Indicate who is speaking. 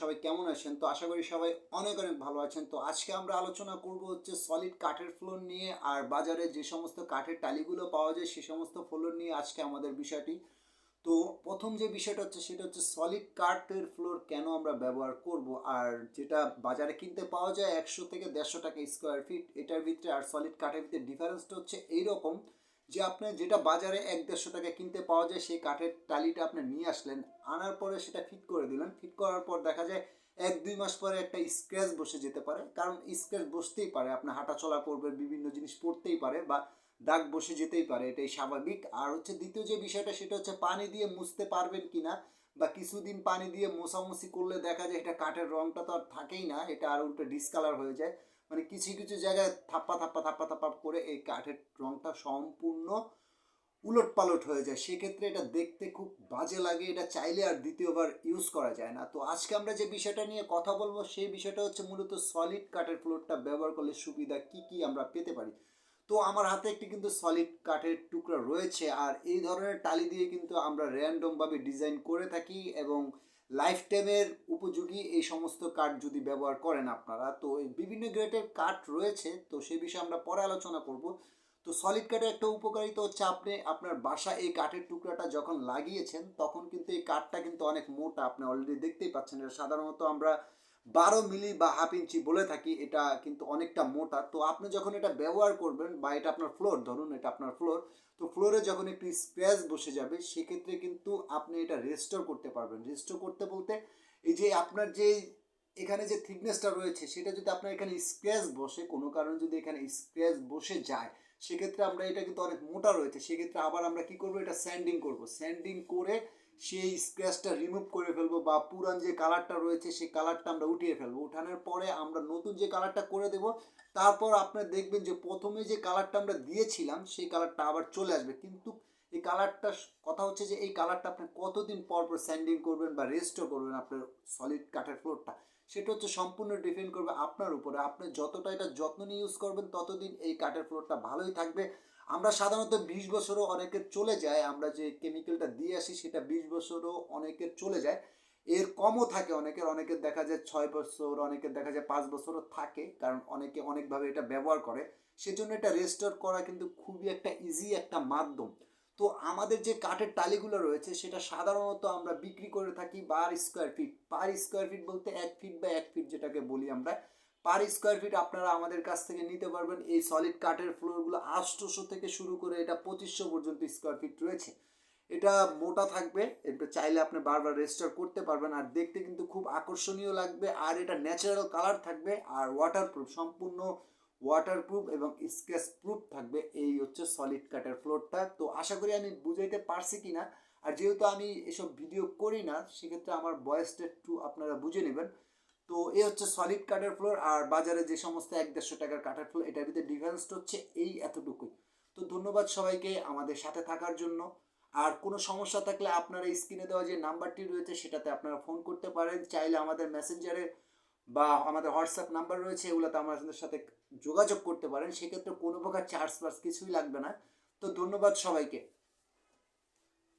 Speaker 1: সবাই কেমন আছেন? তো আশা করি সবাই অনেক অনেক ভালো আছেন। তো আজকে আমরা আলোচনা করব হচ্ছে সলিড কাঠের ফ্লোর নিয়ে, আর বাজারে যে সমস্ত কাঠের টালিগুলো পাওয়া যায় সে সমস্ত ফ্লোর নিয়ে আজকে আমাদের বিষয়টি। তো প্রথম যে বিষয়টা হচ্ছে সেটা হচ্ছে সলিড কাঠের ফ্লোর কেন আমরা ব্যবহার করব, আর যেটা বাজারে কিনতে পাওয়া যায় 100 থেকে 150 টাকা স্কোয়ার ফিট, এটার ভিতরে আর সলিড কাঠের ভিতরে ডিফারেন্সটা হচ্ছে এইরকম যে আপনি যেটা বাজারে 1-150 টাকা কিনতে পাওয়া যায় সেই কাঠের টালিটা আপনি নিয়ে আসলেন, আনার পরে সেটা ফিট করে দিলেন, ফিট করার পর দেখা যায় 1-2 মাস পরে একটা স্ক্র্যাচ বসে যেতে পারে। কারণ স্ক্র্যাচ বসতেই পারে, আপনি হাঁটা চলা করবে, বিভিন্ন জিনিস পড়তেই পারে বা দাগ বসে যেতেই পারে, এটাই স্বাভাবিক। আর হচ্ছে দ্বিতীয় যে বিষয়টা সেটা হচ্ছে পানি দিয়ে মুছতে পারবেন কিনা, বা কিছুদিন পানি দিয়ে মোছামুছি করলে দেখা যায় এটা কাঠের রঙটা তো আর থাকেই না, এটা আর উল্টো ডিসকালার হয়ে যায়। মানে কিছু কিছু জায়গায় থাপ্পা থাপ্পা থাপ্পা থাপ্পা করে এই কাঠের রঙটা সম্পূর্ণ উলট পালট হয়ে যায়, সেক্ষেত্রে এটা দেখতে খুব বাজে লাগে, এটা চাইলে আর দ্বিতীয়বার ইউজ করা যায় না। তো আজকে আমরা যে বিষয়টা নিয়ে কথা বলবো সেই বিষয়টা হচ্ছে মূলত সলিড কাঠের ফ্লোরটা ব্যবহার করলে সুবিধা কি কি আমরা পেতে পারি। তো আমার হাতে একটি কিন্তু সলিড কাঠের টুকরা রয়েছে, আর এই ধরনের টালি দিয়ে কিন্তু আমরা র্যান্ডমভাবে ডিজাইন করে থাকি, এবং লাইফ টাইমের উপযোগী এই সমস্ত কাঠ যদি ব্যবহার করেন আপনারা। তো এই বিভিন্ন গ্রেডের কাঠ রয়েছে, তো সেই বিষয়ে আমরা পরে আলোচনা করব। তো সলিড কাঠের একটা উপকারিতা হচ্ছে আপনি আপনার বাসা এই কাঠের টুকরাটা যখন লাগিয়েছেন তখন কিন্তু এই কাঠটা কিন্তু অনেক মোটা, আপনি অলরেডি দেখতেই পাচ্ছেন। এটা সাধারণত আমরা 12 মিলি বা হাফ ইঞ্চি বলে থাকি, এটা কিন্তু অনেকটা মোটা। তো আপনি যখন এটা ব্যবহার করবেন, বা এটা আপনার ফ্লোর, ধরুন এটা আপনার ফ্লোর, তো ফ্লোরে যখন একটু স্ক্র্যাচ বসে যাবে সেক্ষেত্রে কিন্তু আপনি এটা রেস্টোর করতে পারবেন। রেস্টোর করতে বলতে এই যে আপনার যে এখানে যে থিকনেসটা রয়েছে সেটা যদি আপনার এখানে স্ক্র্যাচ বসে, কোনো কারণে যদি এখানে স্ক্র্যাচ বসে যায় সেক্ষেত্রে আমরা এটা কিন্তু অনেক মোটা রয়েছে, সেক্ষেত্রে আবার আমরা কি করব, এটা স্যান্ডিং করব, স্যান্ডিং করে সেই স্ক্র্যাচটা রিমুভ করে ফেলবো, বা পুরান যে কালারটা রয়েছে সেই কালারটা আমরা উঠিয়ে ফেলবো। উঠানোর পরে আমরা নতুন যে কালারটা করে দেব, তারপর আপনারা দেখবেন যে প্রথমে যে কালারটা আমরা দিয়েছিলাম সেই কালারটা আবার চলে আসবে। কিন্তু এই কালারটা, কথা হচ্ছে যে এই কালারটা আপনি কতদিন পর পর স্যান্ডিং করবেন বা রেস্টও করবেন আপনার সলিড কাঠের ফ্লোরটা, সেটা হচ্ছে সম্পূর্ণ ডিপেন্ড করবে আপনার উপরে। আপনি যতটা এটা যত্ন নিয়ে ইউজ করবেন ততদিন এই কাঠের ফ্লোরটা ভালোই থাকবে। আমরা সাধারণত 20 বছরও অনেকের চলে যায়, আমরা যে কেমিক্যালটা দিয়ে আসি সেটা 20 বছরও অনেকের চলে যায়, এর কমও থাকে অনেকের, অনেকের দেখা যায় 6 বছর, অনেকের দেখা যায় 5 বছরও থাকে, কারণ অনেকে অনেকভাবে এটা ব্যবহার করে। সেজন্য এটা রেস্টোর করা কিন্তু খুবই একটা ইজি একটা মাধ্যম। তো আমাদের যে কাঠের টালিগুলো রয়েছে সেটা সাধারণত আমরা বিক্রি করে থাকি পার স্কোয়ার ফিট বলতে 1 ফিট বা 1 ফিট যেটাকে বলি আমরা, পার স্কোয়ার ফিট আপনারা আমাদের কাছ থেকে নিতে পারবেন। এই সলিড কাঠের ফ্লোরগুলো 800 থেকে শুরু করে এটা 2500 পর্যন্ত স্কোয়ার ফিট রয়েছে। এটা মোটা থাকবে, এটা চাইলে আপনি বারবার রেস্টোর করতে পারবেন, আর দেখতে কিন্তু খুব আকর্ষণীয় লাগবে, আর এটা ন্যাচারাল কালার থাকবে, আর ওয়াটারপ্রুফ, সম্পূর্ণ ওয়াটারপ্রুফ এবং স্ক্র্যাচ প্রুফ থাকবে। এই হচ্ছে সলিড কাঠের ফ্লোরটা। তো আশা করি আমি বুঝাইতে পারছি কিনা, আর যেহেতু আমি এসব ভিডিও করি না সেক্ষেত্রে আমার ভয়েসটা একটু আপনারা বুঝে নেবেন। তো এই হচ্ছে সলিড কাঠের ফ্লোর, আর বাজারে যে সমস্ত 1-150 টাকার কাঠের ফ্লোর, এটার ভিতরে ডিফারেন্সটা হচ্ছে এই এতটুকুই। তো ধন্যবাদ সবাইকে আমাদের সাথে থাকার জন্য। আর কোনো সমস্যা থাকলে আপনারা স্ক্রিনে দেওয়া যে নাম্বারটি রয়েছে সেটাতে আপনারা ফোন করতে পারেন, চাইলে আমাদের মেসেঞ্জারে বা আমাদের হোয়াটসঅ্যাপ নাম্বার রয়েছে, এগুলোতে আমাদের সাথে যোগাযোগ করতে পারেন। সেক্ষেত্রে কোনো প্রকার চার্জ কিছুই লাগবে না। তো ধন্যবাদ সবাইকে।